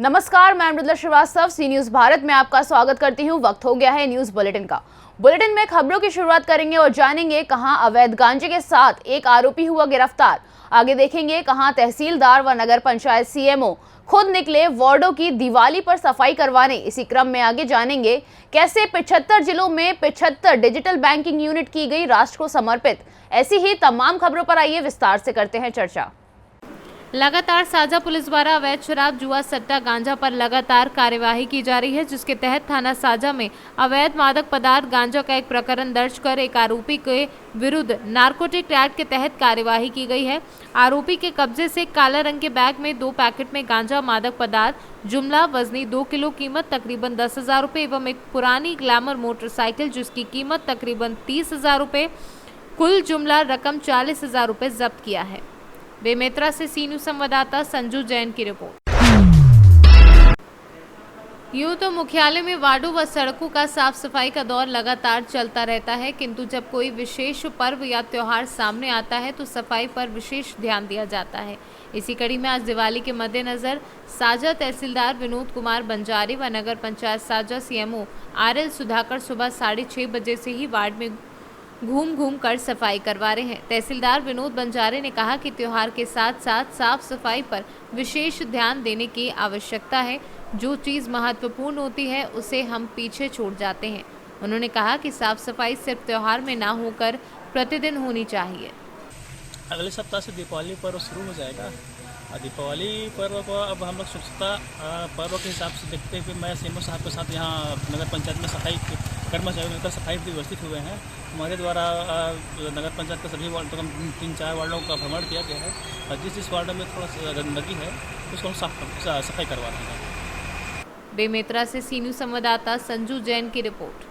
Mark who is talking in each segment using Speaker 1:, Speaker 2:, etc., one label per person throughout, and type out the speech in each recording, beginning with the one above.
Speaker 1: नमस्कार, मैं मृदुला श्रीवास्तव सी न्यूज भारत में आपका स्वागत करती हूं। वक्त हो गया है न्यूज बुलेटिन का। बुलेटिन में खबरों की शुरुआत करेंगे और जानेंगे कहां अवैध गांजे के साथ एक आरोपी हुआ गिरफ्तार। आगे देखेंगे कहां तहसीलदार व नगर पंचायत सीएमओ खुद निकले वार्डों की दिवाली पर सफाई करवाने। इसी क्रम में आगे जानेंगे कैसे 75 जिलों में 75 डिजिटल बैंकिंग यूनिट की गई राष्ट्र को समर्पित। ऐसी ही तमाम खबरों पर आइए विस्तार से करते हैं चर्चा।
Speaker 2: लगातार साझा पुलिस द्वारा अवैध शराब, जुआ, सट्टा, गांजा पर लगातार कार्यवाही की जा रही है, जिसके तहत थाना साझा में अवैध मादक पदार्थ गांजा का एक प्रकरण दर्ज कर एक आरोपी के विरुद्ध नारकोटिक एक्ट के तहत कार्यवाही की गई है। आरोपी के कब्जे से काला रंग के बैग में 2 पैकेट में गांजा मादक पदार्थ, जुमला वजनी 2 किलो, कीमत तकरीबन 10,000 रुपये एवं एक पुरानी ग्लैमर मोटरसाइकिल जिसकी कीमत तकरीबन 30,000 रुपये, कुल जुमला रकम 40,000 रुपये जब्त किया है। बेमेतरा से सी न्यूज संवाददाता संजू जैन की रिपोर्ट। यूं तो मुख्यालय में वार्डों व सड़कों का साफ सफाई का दौर लगातार चलता रहता है, किंतु जब कोई विशेष पर्व या त्योहार सामने आता है तो सफाई पर विशेष ध्यान दिया जाता है। इसी कड़ी में आज दिवाली के मद्देनजर साझा तहसीलदार विनोद कुमार बंजारे व नगर पंचायत साझा सीएमओ RL सुधाकर सुबह 6:30 बजे से ही वार्ड में घूम कर सफाई करवा रहे हैं। तहसीलदार विनोद बंजारे ने कहा कि त्योहार के साथ साथ साफ सफाई पर विशेष ध्यान देने की आवश्यकता है। जो चीज़ महत्वपूर्ण होती है उसे हम पीछे छोड़ जाते हैं। उन्होंने कहा कि साफ सफाई सिर्फ त्योहार में ना होकर प्रतिदिन होनी चाहिए।
Speaker 3: अगले सप्ताह से दीपावली पर्व शुरू हो जाएगा। दीपावली पर्व को अब हम लोग स्वच्छता पर्व के हिसाब से देखते हुए मैं सीएमओ साहब के साथ यहाँ नगर पंचायत में सफाई कर्मचारी मिलकर सफाई व्यवस्थित हुए हैं। हमारे द्वारा नगर पंचायत के सभी वार्डों का 3-4 वार्डों का भ्रमण किया गया है और जिस वार्ड में थोड़ा सा गंदगी है उसको हम सफाई करवा रहे हैं।
Speaker 2: बेमेतरा से सी न्यूज संवाददाता संजू जैन की रिपोर्ट।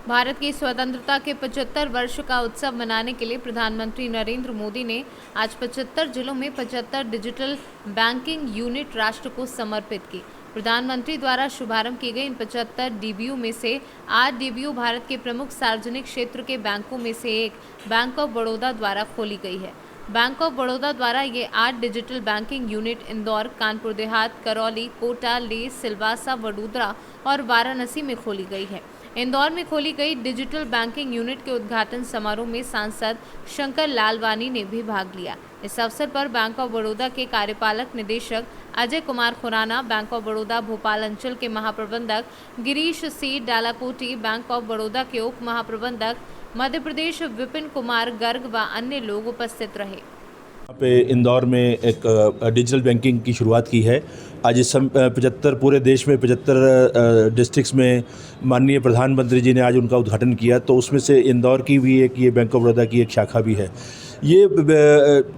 Speaker 2: भारत की स्वतंत्रता के 75 वर्ष का उत्सव मनाने के लिए प्रधानमंत्री नरेंद्र मोदी ने आज 75 जिलों में 75 डिजिटल बैंकिंग यूनिट राष्ट्र को समर्पित की। प्रधानमंत्री द्वारा शुभारंभ की गई इन 75 DBU में से 8 DBU भारत के प्रमुख सार्वजनिक क्षेत्र के बैंकों में से एक बैंक ऑफ बड़ौदा द्वारा खोली गई है। बैंक ऑफ बड़ौदा द्वारा ये 8 digital banking unit Indore, Kanpur Dehat, Karauli, Kota, Leh, Silvassa, Vadodara और वाराणसी में खोली गई है। इंदौर में खोली गई डिजिटल बैंकिंग यूनिट के उद्घाटन समारोह में सांसद शंकर लालवानी ने भी भाग लिया। इस अवसर पर बैंक ऑफ बड़ौदा के कार्यपालक निदेशक अजय कुमार खुराना, बैंक ऑफ बड़ौदा भोपाल अंचल के महाप्रबंधक गिरीश सी डालाकोटी, बैंक ऑफ बड़ौदा के उप महाप्रबंधक मध्य प्रदेश विपिन कुमार गर्ग व अन्य लोग उपस्थित रहे।
Speaker 4: यहाँ पे इंदौर में एक डिजिटल बैंकिंग की शुरुआत की है। आज इस 75 पूरे देश में 75 डिस्ट्रिक्ट्स में माननीय प्रधानमंत्री जी ने आज उनका उद्घाटन किया, तो उसमें से इंदौर की भी एक ये बैंक ऑफ बड़ौदा की एक शाखा भी है। ये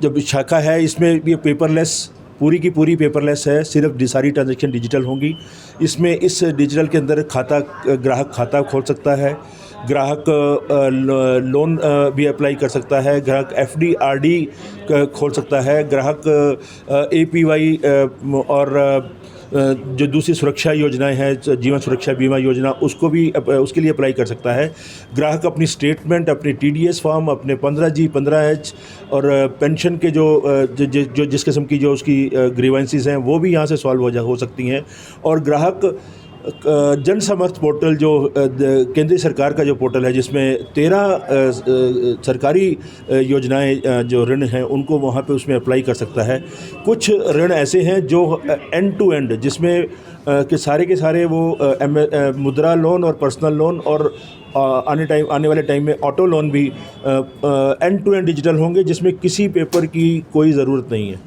Speaker 4: जब शाखा है इसमें ये पेपरलेस, पूरी की पूरी पेपरलेस है, सिर्फ सारी ट्रांजैक्शन डिजिटल होंगी। इसमें इस डिजिटल के अंदर ग्राहक खाता खोल सकता है, ग्राहक लोन भी अप्लाई कर सकता है, ग्राहक FD RD खोल सकता है, ग्राहक APY और जो दूसरी सुरक्षा योजनाएं हैं, जीवन सुरक्षा बीमा योजना, उसको भी उसके लिए अप्लाई कर सकता है। ग्राहक अपनी स्टेटमेंट, अपने TDS फॉर्म, अपने 15G 15H और पेंशन के जो जिस किस्म की जो उसकी ग्रीवेंसीज हैं वो भी यहाँ से सॉल्व हो सकती हैं। और ग्राहक जन समर्थ पोर्टल जो केंद्रीय सरकार का जो पोर्टल है, जिसमें 13 सरकारी योजनाएं जो ऋण हैं उनको वहाँ पे उसमें अप्लाई कर सकता है। कुछ ऋण ऐसे हैं जो एंड टू एंड, जिसमें के सारे वो मुद्रा लोन और पर्सनल लोन और आने वाले टाइम में ऑटो लोन भी एंड टू एंड डिजिटल होंगे, जिसमें किसी पेपर की कोई ज़रूरत नहीं है।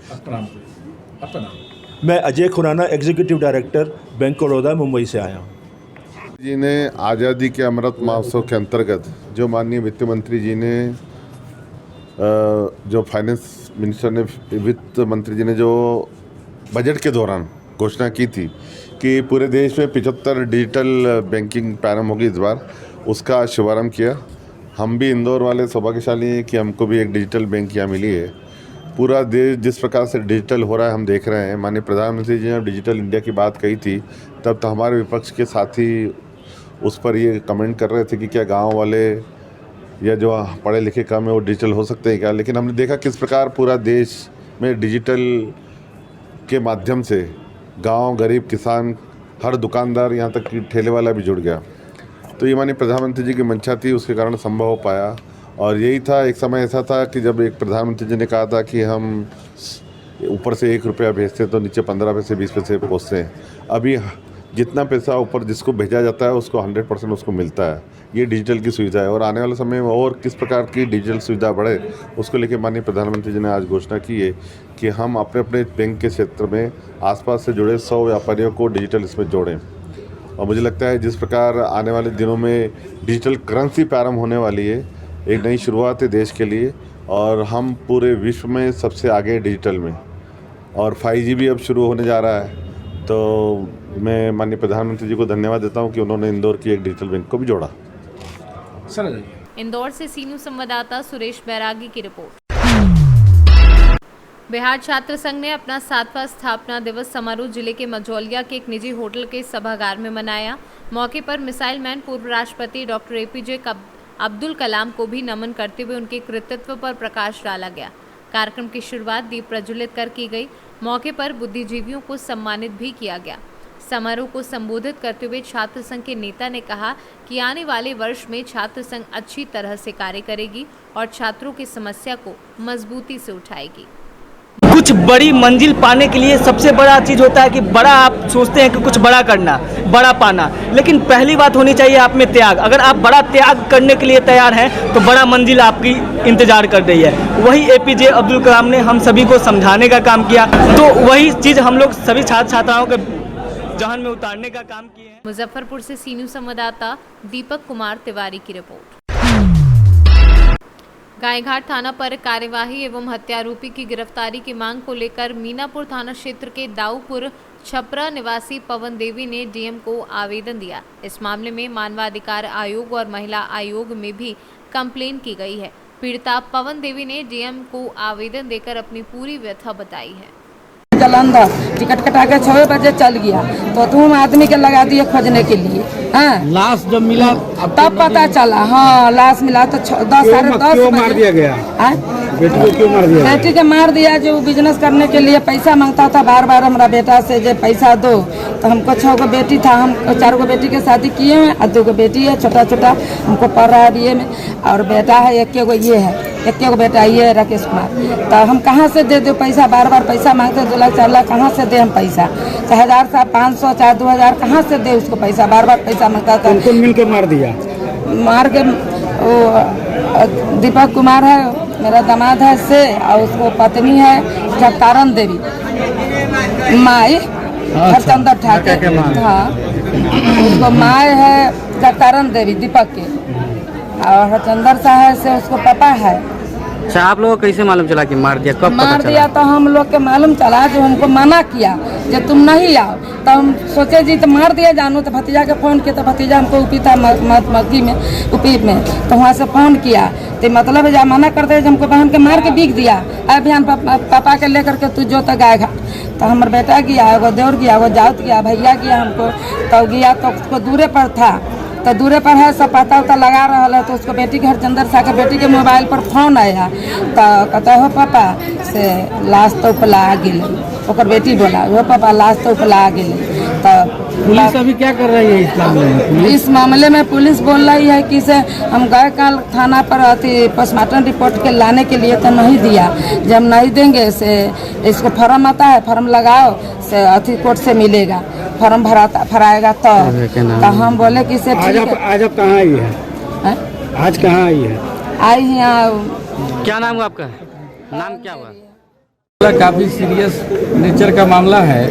Speaker 4: मैं Ajay Khurana, executive director bank of Baroda, Mumbai से आया हूँ।
Speaker 5: जी ने आज़ादी के अमृत महोत्सव के अंतर्गत जो माननीय वित्त मंत्री जी ने जो फाइनेंस मिनिस्टर ने वित्त मंत्री जी ने जो बजट के दौरान घोषणा की थी कि पूरे देश में 75 डिजिटल बैंकिंग प्रारंभ होगी इस बार, उसका शुभारंभ किया। हम भी इंदौर वाले सौभाग्यशाली हैं कि हमको भी एक डिजिटल बैंक यहाँ मिली है। पूरा देश जिस प्रकार से डिजिटल हो रहा है हम देख रहे हैं। माननीय प्रधानमंत्री जी ने डिजिटल इंडिया की बात कही थी, तब तो हमारे विपक्ष के साथी उस पर ये कमेंट कर रहे थे कि क्या गांव वाले या जो पढ़े लिखे कम है वो डिजिटल हो सकते हैं क्या। लेकिन हमने देखा किस प्रकार पूरा देश में डिजिटल के माध्यम से गांव, गरीब, किसान, हर दुकानदार, यहाँ तक कि ठेले वाला भी जुड़ गया। तो ये माननीय प्रधानमंत्री जी की मंशा थी, उसके कारण संभव हो पाया। और यही था, एक समय ऐसा था कि जब एक प्रधानमंत्री जी ने कहा था कि हम ऊपर से 1 रुपया भेजते तो नीचे 15 पैसे 20 पैसे पहुँचते हैं। अभी जितना पैसा ऊपर जिसको भेजा जाता है उसको 100% उसको मिलता है। ये डिजिटल की सुविधा है और आने वाले समय में और किस प्रकार की डिजिटल सुविधा बढ़े उसको लेकर माननीय प्रधानमंत्री जी ने आज घोषणा की है कि हम अपने अपने बैंक के क्षेत्र में आसपास से जुड़े 100 व्यापारियों को डिजिटल इसमें जोड़ें। और मुझे लगता है जिस प्रकार आने वाले दिनों में डिजिटल करेंसी प्रारंभ होने वाली है, एक नई शुरुआत है देश के लिए और हम पूरे विश्व में सबसे आगे डिजिटल में, और 5G भी अब शुरू होने जा रहा है। तो मैं माननीय प्रधानमंत्री जी को धन्यवाद देता हूं कि उन्होंने इंदौर की एक डिजिटल बैंक को भी जोड़ा।
Speaker 2: इंदौर से सी न्यूज़ संवाददाता सुरेश बैरागी की रिपोर्ट। बिहार छात्र संघ ने अपना 7वां स्थापना दिवस समारोह जिले के मझौलिया के एक निजी होटल के सभागार में मनाया। मौके पर मिसाइल मैन पूर्व राष्ट्रपति डॉक्टर APJ अब्दुल कलाम को भी नमन करते हुए उनके कृतित्व पर प्रकाश डाला गया। कार्यक्रम की शुरुआत दीप प्रज्वलित कर की गई। मौके पर बुद्धिजीवियों को सम्मानित भी किया गया। समारोह को संबोधित करते हुए छात्र संघ के नेता ने कहा कि आने वाले वर्ष में छात्र संघ अच्छी तरह से कार्य करेगी और छात्रों की समस्या को मजबूती से उठाएगी।
Speaker 6: कुछ बड़ी मंजिल पाने के लिए सबसे बड़ा चीज़ होता है कि बड़ा आप सोचते हैं कि कुछ बड़ा करना, बड़ा पाना, लेकिन पहली बात होनी चाहिए आप में त्याग। अगर आप बड़ा त्याग करने के लिए तैयार हैं तो बड़ा मंजिल आपकी इंतजार कर रही है। वही APJ अब्दुल कलाम ने हम सभी को समझाने का काम किया, तो वही चीज़ हम लोग सभी छात्र छात्राओं के जहन में उतारने का काम किए हैं।
Speaker 2: मुजफ्फरपुर से सी न्यूज़ संवाददाता दीपक कुमार तिवारी की रिपोर्ट। गायघाट थाना पर कार्यवाही एवं हत्यारोपी की गिरफ्तारी की मांग को लेकर मीनापुर थाना क्षेत्र के दाऊपुर छपरा निवासी पवन देवी ने DM को आवेदन दिया। इस मामले में मानवाधिकार आयोग और महिला आयोग में भी कंप्लेन की गई है। पीड़िता पवन देवी ने DM को आवेदन देकर अपनी पूरी व्यथा बताई है।
Speaker 7: जलंधर टिकट कटा के 6 बजे चल गया तो तुम आदमी के लगा दिए खोजने के लिए। हाँ,
Speaker 8: लाश जब मिला
Speaker 7: तब पता चला। हाँ, लाश मिला तो 10 साढ़े 10
Speaker 8: क्यों मार दिया गया? बेटी को क्यों मार दिया?
Speaker 7: बेटी के मार दिया जो बिजनेस करने के लिए पैसा मांगता था बार बार हमारा बेटा से, जो पैसा दो। तो हमको 6 गो बेटी था, हम 4 गो बेटी के शादी किए हैं और 2 गो बेटी है, छोटा छोटा हमको पढ़ रहा है BA में, और बेटा है 1 गो, ये है 1 गो बेटा, ये है राकेश कुमार। तो हम कहाँ से दे दो पैसा? बार बार पैसा मांगते 2 लाख 4 लाख, कहाँ से दे हम पैसा? 1000 से 500 चाहे 2000 कहाँ से दे उसको पैसा? बार बार पैसा मांगता था।
Speaker 8: उनको मिल के मार दिया?
Speaker 7: मार के वो दीपक कुमार है मेरा दामाद है से, और उसको पत्नी है जगतारण देवी, माई हरचंदर ठाकुर। हाँ, उसको माई है जगतारण देवी दीपक के, और हरचंदर साहब से उसको पापा है।
Speaker 6: अच्छा, आप लोगों को कैसे मालूम चला कि मार दिया? कब
Speaker 7: मार दिया? तो हम लोग के मालूम चला, जो हमको मना किया जो तुम नहीं आओ, तो हम सोचे जी तो मार दिया जानू। तो भतीजा के फ़ोन किया तो भतीजा हमको ऊपी था मक्की में, ऊपी में, तो वहाँ से फ़ोन किया तो मतलब जब मना करते हमको बहन के मार के बिक दिया। अभियान पापा के लेकर के तू जो तो गायघाट, तो हमारा बेटा गया, वो देवर गया, वो जाउत गया, भैया गया हमको, तो गया तो उसको दूरे पर था, तो दूरे पर है, सब पता उता लगा रहा है। तो उसको बेटी के हरचंदर साहब के बेटी के मोबाइल पर फोन आया, तो कहता हो पापा से लाश तो पला गई, ओकर बेटी बोला हो पापा लाश तो पला गई। तो
Speaker 8: पुलिस अभी क्या कर रही है इस मामले में?
Speaker 7: इस मामले में पुलिस बोल रही है कि से हम गए कल थाना पर अति पोस्टमार्टम रिपोर्ट के लाने के लिए, तो नहीं दिया। जब नहीं देंगे से इसको फॉर्म आता है, फॉर्म लगाओ से अति कोर्ट से मिलेगा, फॉर्म भराएगा तो हम बोले कि से
Speaker 8: आज आप कहाँ आई है? आज कहाँ आई है?
Speaker 7: आई यहाँ।
Speaker 6: क्या नाम हुआ आपका? नाम क्या हुआ?
Speaker 8: काफ़ी सीरियस नेचर का मामला है,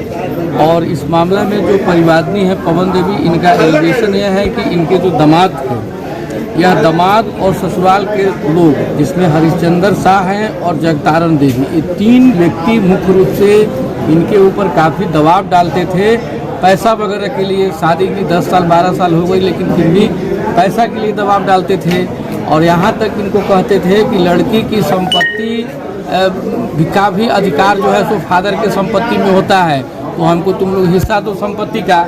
Speaker 8: और इस मामला में जो परिवादनी है पवन देवी, इनका एलिगेशन यह है कि इनके जो दामाद थे, यह दामाद और ससुराल के लोग जिसमें हरिश्चंद्र शाह हैं और जगतारण देवी, ये 3 व्यक्ति मुख्य रूप से इनके ऊपर काफ़ी दबाव डालते थे पैसा वगैरह के लिए। शादी की 10 साल 12 साल हो गई, लेकिन फिर भी पैसा के लिए दबाव डालते थे, और यहाँ तक इनको कहते थे कि लड़की की संपत्ति का भी अधिकार जो है सो फादर के संपत्ति में होता है, तो हमको तुम लोग हिस्सा दो संपत्ति का।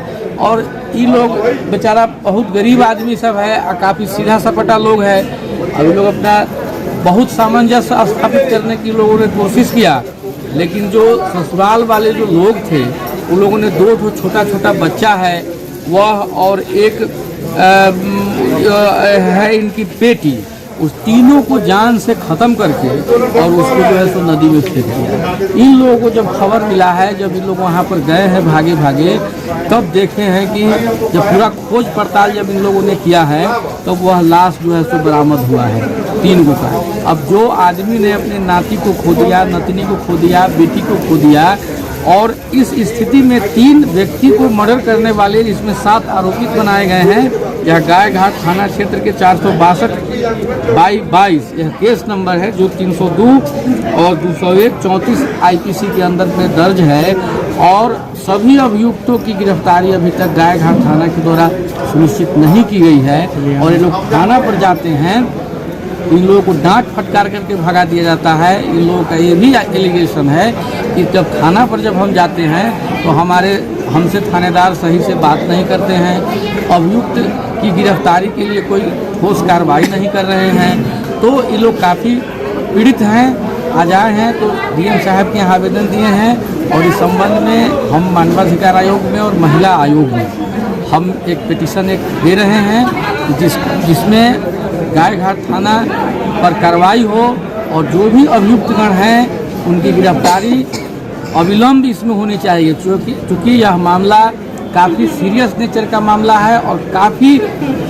Speaker 8: और ये लोग बेचारा बहुत गरीब आदमी सब है, काफ़ी सीधा सपाटा लोग है। अब लोग अपना बहुत सामंजस्य स्थापित करने की लोगों ने कोशिश किया, लेकिन जो ससुराल वाले जो लोग थे उन लोगों ने 2 छोटा छोटा बच्चा है वह और एक है इनकी बेटी, उस तीनों को जान से ख़त्म करके और उसको जो है सो नदी में फेंक दिया। इन लोगों को जब खबर मिला है, जब इन लोग वहाँ पर गए हैं भागे भागे, तब देखे हैं कि जब पूरा खोज पड़ताल जब इन लोगों ने किया है तब वह लाश जो है सो बरामद हुआ है 3 गो का। अब जो आदमी ने अपने नाती को खो दिया, नतनी को खो दिया, बेटी को खो दिया, और इस स्थिति में 3 व्यक्ति को मर्डर करने वाले इसमें 7 आरोपित बनाए गए हैं। यह गायघाट थाना क्षेत्र के 462/22 यह केस नंबर है जो 302 और 201 34 आईपीसी के अंदर में दर्ज है। और सभी अभियुक्तों की गिरफ्तारी अभी तक गायघाट थाना के द्वारा सुनिश्चित नहीं की गई है। और ये लोग थाना पर जाते हैं, इन लोगों को डांट फटकार करके भगा दिया जाता है। इन लोगों का ये भी एलिगेशन है कि जब थाना पर जब हम जाते हैं तो हमसे थानेदार सही से बात नहीं करते हैं, अभियुक्त की गिरफ्तारी के लिए कोई ठोस कार्रवाई नहीं कर रहे हैं। तो ये लोग काफ़ी पीड़ित हैं। आज आए हैं तो डीएम साहब के यहाँ आवेदन दिए हैं और इस संबंध में हम मानवाधिकार आयोग में और महिला आयोग में हम एक पिटीशन दे रहे हैं जिसमें गायघाट थाना पर कार्रवाई हो और जो भी अभियुक्तगण हैं उनकी गिरफ्तारी अविलंब इसमें होनी चाहिए, क्योंकि यह मामला काफ़ी सीरियस नेचर का मामला है और काफ़ी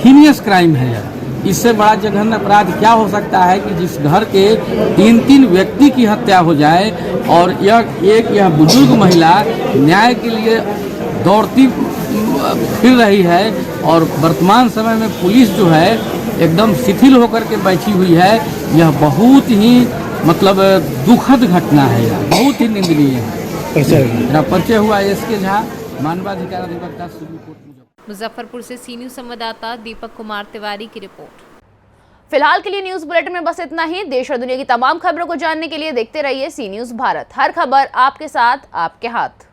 Speaker 8: हीनियस क्राइम है। इससे बड़ा जघन्य अपराध क्या हो सकता है कि जिस घर के 3 व्यक्ति की हत्या हो जाए और यह बुजुर्ग महिला न्याय के लिए दौड़ती फिर रही है और वर्तमान समय में पुलिस जो है एकदम शिथिल होकर के बैठी हुई है। यह बहुत ही मतलब दुखद घटना है, बहुत ही निंदनीय है। मेरा परिचय हुआ SK झा, मानवाधिकार अधिवक्ता सुप्रीम कोर्ट
Speaker 2: मुजफ्फरपुर से सी न्यूज़ संवाददाता दीपक कुमार तिवारी की रिपोर्ट।
Speaker 1: फिलहाल के लिए न्यूज बुलेटिन में बस इतना ही। देश और दुनिया की तमाम खबरों को जानने के लिए देखते रहिए सी न्यूज़ भारत। हर खबर आपके साथ, आपके हाथ।